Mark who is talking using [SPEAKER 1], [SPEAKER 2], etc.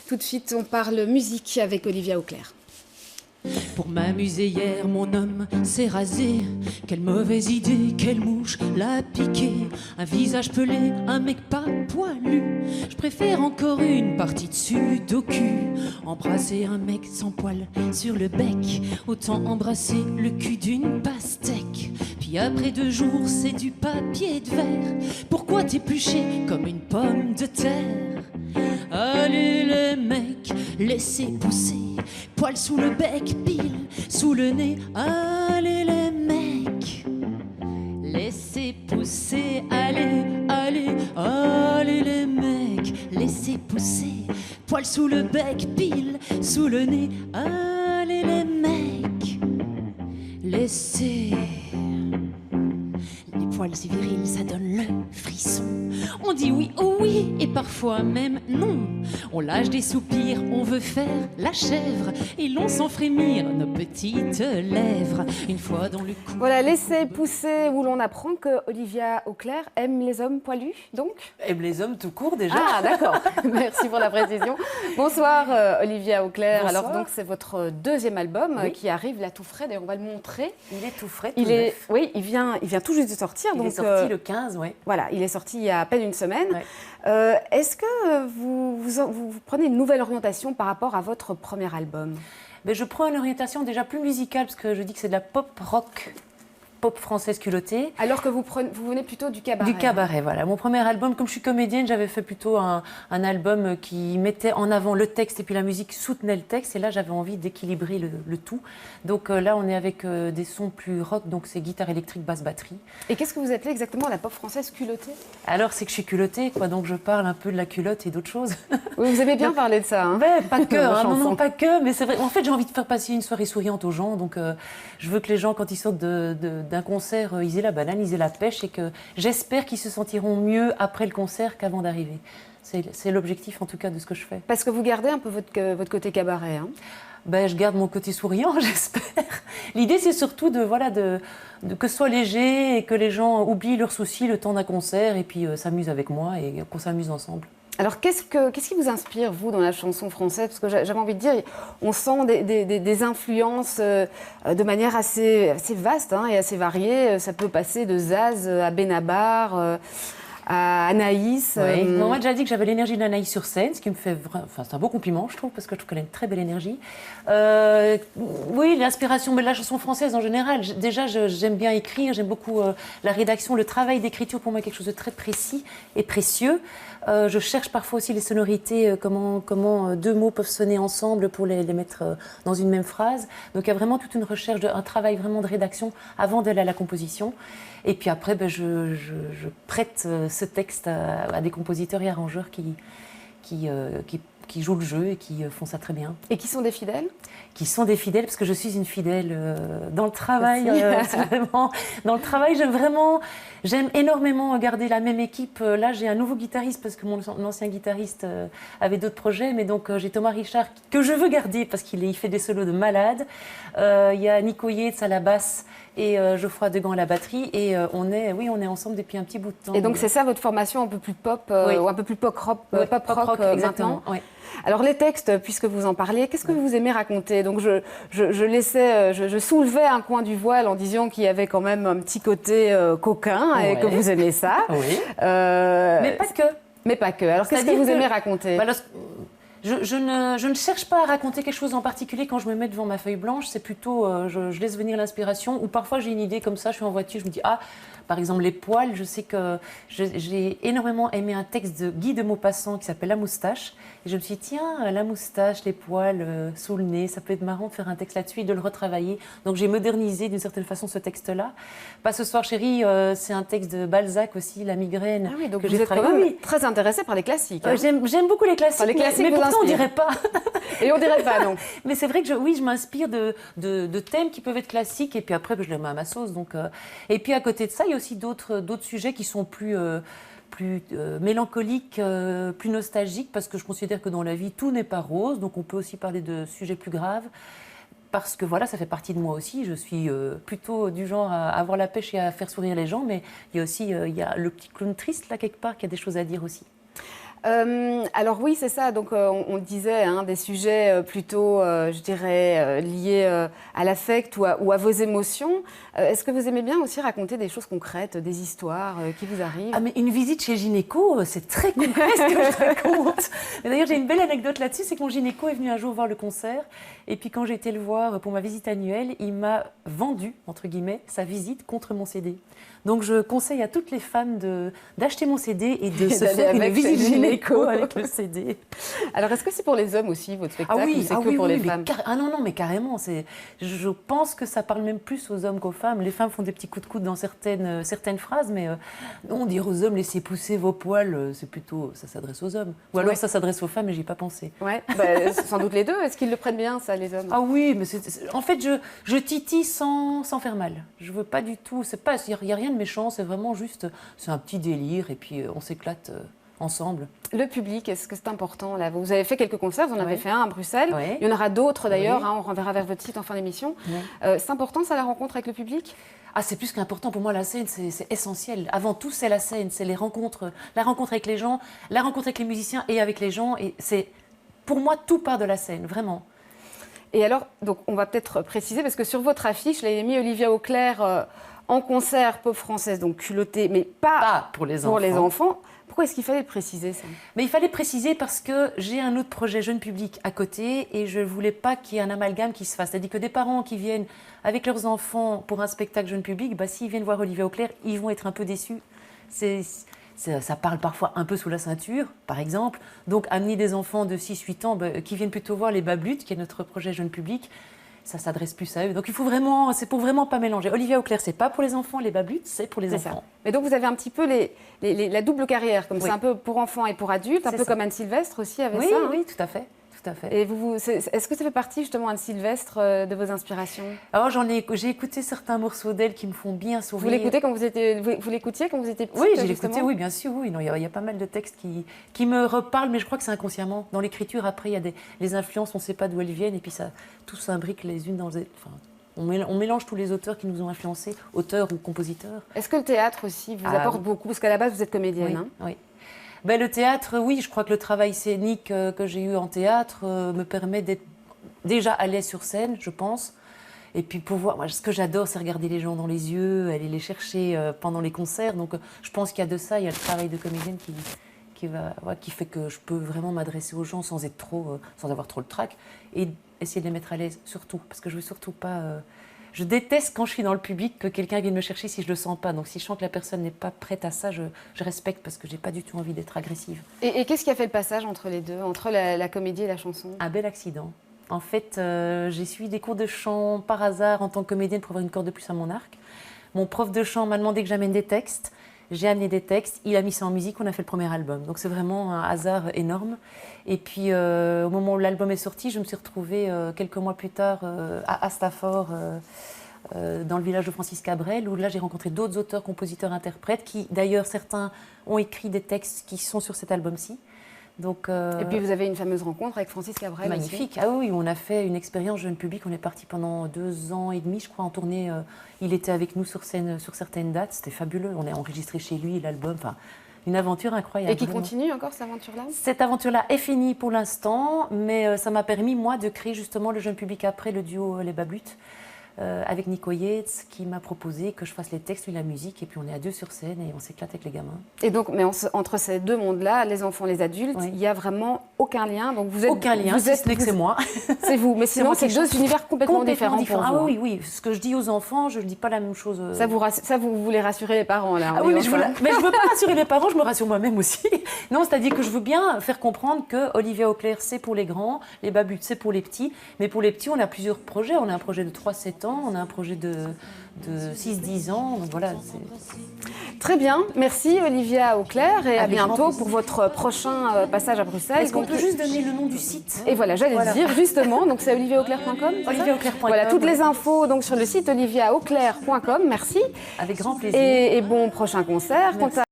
[SPEAKER 1] Tout de suite, on parle musique avec Olivia Auclair.
[SPEAKER 2] Pour m'amuser hier, mon homme s'est rasé. Quelle mauvaise idée, quelle mouche l'a piqué. Un visage pelé, un mec pas poilu. Je préfère encore une partie de sudoku. Embrasser un mec sans poil sur le bec, autant embrasser le cul d'une pastèque. Puis après 2 jours, c'est du papier de verre. Pourquoi t'éplucher comme une pomme de terre? Allez les mecs, laissez pousser. Poil sous le bec, pile sous le nez. Allez les mecs, laissez pousser. Allez, allez, allez les mecs, laissez pousser. Poil sous le bec, pile sous le nez. Allez les mecs, laissez. Les poils si virils, ça donne le frisson. On dit oui, oh oui, et parfois même non. On lâche des soupirs, on veut faire la chèvre. Et l'on sent frémir nos petites lèvres. Une fois dans le cou.
[SPEAKER 1] Voilà, laissez pousser, où l'on apprend que Olivia Auclair aime les hommes poilus, donc.
[SPEAKER 3] Aime les hommes tout court déjà.
[SPEAKER 1] Ah, d'accord. Merci pour la précision. Bonsoir Olivia Auclair.
[SPEAKER 3] Bonsoir.
[SPEAKER 1] Alors donc c'est votre 2e album
[SPEAKER 3] Oui.
[SPEAKER 1] qui arrive là tout frais. D'ailleurs on va le montrer.
[SPEAKER 3] Il est tout frais, tout
[SPEAKER 1] Il est,
[SPEAKER 3] neuf.
[SPEAKER 1] oui, il vient tout juste de sortir.
[SPEAKER 3] Il
[SPEAKER 1] donc
[SPEAKER 3] est sorti le 15, oui.
[SPEAKER 1] voilà, il est sorti il y a à peine une semaine.
[SPEAKER 3] Ouais.
[SPEAKER 1] Est-ce que vous prenez une nouvelle orientation par rapport à votre premier album?
[SPEAKER 3] Mais je prends une orientation déjà plus musicale parce que je dis que c'est de la pop rock, pop française culottée.
[SPEAKER 1] Alors que vous venez plutôt du cabaret.
[SPEAKER 3] Du cabaret, voilà. Mon premier album, comme je suis comédienne, j'avais fait plutôt un album qui mettait en avant le texte et puis la musique soutenait le texte. Et là, j'avais envie d'équilibrer le tout. Donc là, on est avec des sons plus rock, donc c'est guitare électrique, basse, batterie.
[SPEAKER 1] Et qu'est-ce que vous appelez exactement la pop française culottée?
[SPEAKER 3] Alors, c'est que je suis culottée, quoi. Donc je parle un peu de la culotte et d'autres choses.
[SPEAKER 1] Oui, vous aimez bien parler de ça. Hein,
[SPEAKER 3] Pas que,
[SPEAKER 1] dans vos
[SPEAKER 3] hein, non,
[SPEAKER 1] chansons.
[SPEAKER 3] non, pas que, mais c'est vrai. En fait, j'ai envie de faire passer une soirée souriante aux gens, donc je veux que les gens, quand ils sortent d'un concert, ils aient la banane, ils aient la pêche, et que j'espère qu'ils se sentiront mieux après le concert qu'avant d'arriver. C'est l'objectif, en tout cas, de ce que je fais.
[SPEAKER 1] Parce que vous gardez un peu votre côté cabaret. Hein.
[SPEAKER 3] Ben, je garde mon côté souriant, j'espère. L'idée, c'est surtout que ce soit léger et que les gens oublient leurs soucis le temps d'un concert et puis s'amusent avec moi et qu'on s'amuse ensemble.
[SPEAKER 1] Alors, qu'est-ce qui vous inspire, vous, dans la chanson française? Parce que j'avais envie de dire, on sent des influences de manière assez vaste hein, et assez variée. Ça peut passer de Zaz à Benabar, à Anaïs.
[SPEAKER 3] Oui. On m'a déjà dit que j'avais l'énergie d'Anaïs sur scène, ce qui me fait enfin, c'est un beau compliment, je trouve, parce que je trouve qu'elle a une très belle énergie. Oui, l'inspiration, mais la chanson française en général. Déjà, j'aime bien écrire, j'aime beaucoup la rédaction, le travail d'écriture pour moi est quelque chose de très précis et précieux. Je cherche parfois aussi les sonorités, comment 2 mots peuvent sonner ensemble pour les mettre dans une même phrase. Donc il y a vraiment toute une recherche, un travail vraiment de rédaction avant d'aller à la composition. Et puis après, ben, je prête ce texte à des compositeurs et arrangeurs qui jouent le jeu et qui font ça très bien.
[SPEAKER 1] Et qui sont des fidèles?
[SPEAKER 3] Qui sont des fidèles, parce que je suis une fidèle dans le travail. Vraiment, dans le travail, j'aime énormément garder la même équipe. Là, j'ai un nouveau guitariste, parce que mon ancien guitariste avait d'autres projets. Mais donc, j'ai Thomas Richard, que je veux garder, parce qu'il fait des solos de malade. Il y a Nico Yates à la basse et Geoffroy Degan à la batterie. Et on est ensemble depuis un petit bout de temps.
[SPEAKER 1] Et donc, c'est ça votre formation un peu plus pop,
[SPEAKER 3] Oui.
[SPEAKER 1] ou un peu plus pop rock,
[SPEAKER 3] exactement.
[SPEAKER 1] maintenant?
[SPEAKER 3] Oui.
[SPEAKER 1] Alors les textes, puisque vous en parliez, qu'est-ce que vous aimez raconter? Donc je soulevais un coin du voile en disant qu'il y avait quand même un petit côté coquin et
[SPEAKER 3] Ouais.
[SPEAKER 1] que vous aimez ça.
[SPEAKER 3] Oui. Mais pas que.
[SPEAKER 1] Mais pas que. Alors qu'est-ce que vous aimez raconter?
[SPEAKER 3] Voilà, je ne cherche pas à raconter quelque chose en particulier quand je me mets devant ma feuille blanche. C'est plutôt, je laisse venir l'inspiration. Ou parfois j'ai une idée comme ça, je suis en voiture, je me dis par exemple les poils. Je sais que j'ai énormément aimé un texte de Guy de Maupassant qui s'appelle La moustache. Et je me suis dit, tiens, la moustache, les poils sous le nez, ça peut être marrant de faire un texte là-dessus et de le retravailler. Donc j'ai modernisé d'une certaine façon ce texte-là. Pas ce soir chérie, c'est un texte de Balzac aussi, La migraine.
[SPEAKER 1] Ah oui, donc
[SPEAKER 3] que
[SPEAKER 1] vous
[SPEAKER 3] j'ai
[SPEAKER 1] êtes quand
[SPEAKER 3] travaillé.
[SPEAKER 1] même très intéressé par les classiques. Hein.
[SPEAKER 3] J'aime beaucoup les classiques,
[SPEAKER 1] Enfin, les classiques
[SPEAKER 3] mais
[SPEAKER 1] vous
[SPEAKER 3] pourtant on
[SPEAKER 1] inspirent.
[SPEAKER 3] dirait pas.
[SPEAKER 1] Et on dirait pas, non.
[SPEAKER 3] Mais c'est vrai que je m'inspire de thèmes qui peuvent être classiques et puis après je les mets à ma sauce. Donc, et puis à côté de ça, il y a aussi d'autres sujets qui sont plus mélancoliques, plus nostalgiques, parce que je considère que dans la vie, tout n'est pas rose. Donc on peut aussi parler de sujets plus graves. Parce que voilà, ça fait partie de moi aussi. Je suis plutôt du genre à avoir la pêche et à faire sourire les gens. Mais il y a aussi il y a le petit clown triste, là, quelque part, qui a des choses à dire aussi.
[SPEAKER 1] Alors oui, c'est ça. Donc on le disait, hein, des sujets plutôt, je dirais, liés à l'affect ou à vos émotions. Est-ce que vous aimez bien aussi raconter des choses concrètes, des histoires qui vous arrivent?
[SPEAKER 3] Ah mais une visite chez le gynéco, c'est très concret ce que je raconte. D'ailleurs, j'ai une belle anecdote là-dessus, c'est que mon gynéco est venu un jour voir le concert. Et puis quand j'ai été le voir pour ma visite annuelle, il m'a vendu, entre guillemets, sa visite contre mon CD. Donc je conseille à toutes les femmes d'acheter mon CD et de se faire une visite gynéco avec le CD.
[SPEAKER 1] Alors est-ce que c'est pour les hommes aussi, votre spectacle, ou c'est que pour les femmes?
[SPEAKER 3] Ah non, mais carrément. Je pense que ça parle même plus aux hommes qu'aux femmes. Les femmes font des petits coups de coude dans certaines phrases, mais non, dire aux hommes, laissez pousser vos poils, c'est plutôt, ça s'adresse aux hommes. Ou alors ça s'adresse aux femmes, mais j'y ai pas pensé.
[SPEAKER 1] Ouais, sans doute les deux. Est-ce qu'ils le prennent bien, ça, les hommes?
[SPEAKER 3] Ah oui, mais en fait, je titille sans faire mal. Je veux pas du tout, il n'y a rien de méchant, c'est vraiment juste, c'est un petit délire et puis on s'éclate ensemble.
[SPEAKER 1] Le public, est-ce que c'est important là? Vous avez fait quelques concerts, vous en avez fait un à Bruxelles.
[SPEAKER 3] Ouais.
[SPEAKER 1] Il y en aura d'autres d'ailleurs, hein, on renverra vers votre site en fin d'émission.
[SPEAKER 3] Ouais.
[SPEAKER 1] C'est important ça, la rencontre avec le public?
[SPEAKER 3] Ah, c'est plus qu'important. Pour moi, la scène, c'est essentiel. Avant tout, c'est la scène, c'est les rencontres, la rencontre avec les gens, la rencontre avec les musiciens et avec les gens. Et pour moi, tout part de la scène, vraiment.
[SPEAKER 1] Et alors, donc, on va peut-être préciser, parce que sur votre affiche, là, il y a mis Olivia Auclair en concert pop française, donc culottée, mais pas
[SPEAKER 3] pour les
[SPEAKER 1] enfants. Pourquoi est-ce qu'il fallait le préciser, ça?
[SPEAKER 3] Mais il fallait préciser parce que j'ai un autre projet jeune public à côté et je ne voulais pas qu'il y ait un amalgame qui se fasse. C'est-à-dire que des parents qui viennent avec leurs enfants pour un spectacle jeune public, s'ils viennent voir Olivia Auclair, ils vont être un peu déçus. Ça parle parfois un peu sous la ceinture, par exemple. Donc, amener des enfants de 6-8 ans qui viennent plutôt voir Les Bablutes, qui est notre projet jeune public, ça s'adresse plus à eux. Donc, c'est pour vraiment pas mélanger. Olivia Auclair, c'est pas pour les enfants, Les Bablutes, c'est pour les enfants. Ça.
[SPEAKER 1] Mais donc, vous avez un petit peu la double carrière, comme c'est un peu pour enfants et pour adultes, un peu comme Anne Sylvestre aussi avait ça.
[SPEAKER 3] Oui, tout à fait.
[SPEAKER 1] Et est-ce que ça fait partie justement, Anne Sylvestre, de vos inspirations?
[SPEAKER 3] Alors j'ai écouté certains morceaux d'elle qui me font bien sourire.
[SPEAKER 1] Vous l'écoutiez quand vous étiez petite?
[SPEAKER 3] Oui, j'ai écouté, oui, bien sûr. Oui, il y a pas mal de textes qui me reparlent, mais je crois que c'est inconsciemment. Dans l'écriture, après, il y a les influences, on ne sait pas d'où elles viennent, et puis tout s'imbrique les unes dans les autres. Enfin, on mélange tous les auteurs qui nous ont influencés, auteurs ou compositeurs.
[SPEAKER 1] Est-ce que le théâtre aussi vous apporte beaucoup? Parce qu'à la base, vous êtes comédienne.
[SPEAKER 3] Oui,
[SPEAKER 1] hein?
[SPEAKER 3] Oui. Le théâtre, oui, je crois que le travail scénique que j'ai eu en théâtre me permet d'être déjà à l'aise sur scène, je pense. Et puis moi, ce que j'adore, c'est regarder les gens dans les yeux, aller les chercher pendant les concerts. Donc je pense qu'il y a de ça, il y a le travail de comédienne qui fait que je peux vraiment m'adresser aux gens sans avoir trop le trac et essayer de les mettre à l'aise, surtout. Parce que je veux surtout pas... Je déteste quand je suis dans le public que quelqu'un vienne me chercher si je le sens pas. Donc si je sens que la personne n'est pas prête à ça, je respecte parce que j'ai pas du tout envie d'être agressive.
[SPEAKER 1] Et qu'est-ce qui a fait le passage entre les deux, entre la comédie et la chanson?
[SPEAKER 3] Un bel accident. En fait, j'ai suivi des cours de chant par hasard en tant que comédienne pour avoir une corde de plus à mon arc. Mon prof de chant m'a demandé que j'amène des textes. J'ai amené des textes, il a mis ça en musique, on a fait le premier album. Donc c'est vraiment un hasard énorme. Et puis au moment où l'album est sorti, je me suis retrouvée quelques mois plus tard à Stafford, dans le village de Francis Cabrel, où là j'ai rencontré d'autres auteurs, compositeurs, interprètes, qui d'ailleurs certains ont écrit des textes qui sont sur cet album-ci. Donc,
[SPEAKER 1] et puis vous avez une fameuse rencontre avec Francis Cabrel.
[SPEAKER 3] Magnifique.
[SPEAKER 1] Aussi.
[SPEAKER 3] Ah oui, on a fait une expérience jeune public. On est parti pendant 2 ans et demi, je crois, en tournée. Il était avec nous sur scène sur certaines dates. C'était fabuleux. On a enregistré chez lui l'album. Enfin, une aventure incroyable.
[SPEAKER 1] Et qui continue encore cette aventure-là?
[SPEAKER 3] Cette aventure-là est finie pour l'instant, mais ça m'a permis, moi, de créer justement le jeune public après le duo Les Bablutes. Avec Nico Yates qui m'a proposé que je fasse les textes et la musique et puis on est à 2 sur scène et on s'éclate avec les gamins.
[SPEAKER 1] Et donc, mais entre ces deux mondes-là, les enfants, les adultes, il n'y a vraiment aucun lien. Donc vous êtes,
[SPEAKER 3] aucun lien, si ce n'est que c'est moi.
[SPEAKER 1] C'est vous, mais sinon c'est 2 univers complètement différents pour vous.
[SPEAKER 3] Ah oui, ce que je dis aux enfants, je ne dis pas la même chose.
[SPEAKER 1] Ça, vous voulez rassurer les parents là?
[SPEAKER 3] Ah oui, mais je ne veux pas rassurer les parents, je me rassure moi-même aussi. Non, c'est-à-dire que je veux bien faire comprendre que Olivia Auclair, c'est pour les grands, les Bablutes, c'est pour les petits. Mais pour les petits, on a plusieurs projets. On a un projet de 3-7 ans, on a un projet de 6-10 ans. Donc voilà.
[SPEAKER 1] Très bien, merci Olivia Auclair et à bientôt pour votre prochain passage à Bruxelles.
[SPEAKER 3] Est-ce qu'on peut juste donner le nom du site?
[SPEAKER 1] Et voilà, j'allais le dire justement, donc c'est oliviaauclair.com.
[SPEAKER 3] Oliviaauclair.com.
[SPEAKER 1] Voilà, toutes les infos donc sur le site oliviaauclair.com, merci.
[SPEAKER 3] Avec grand plaisir.
[SPEAKER 1] Et bon prochain concert.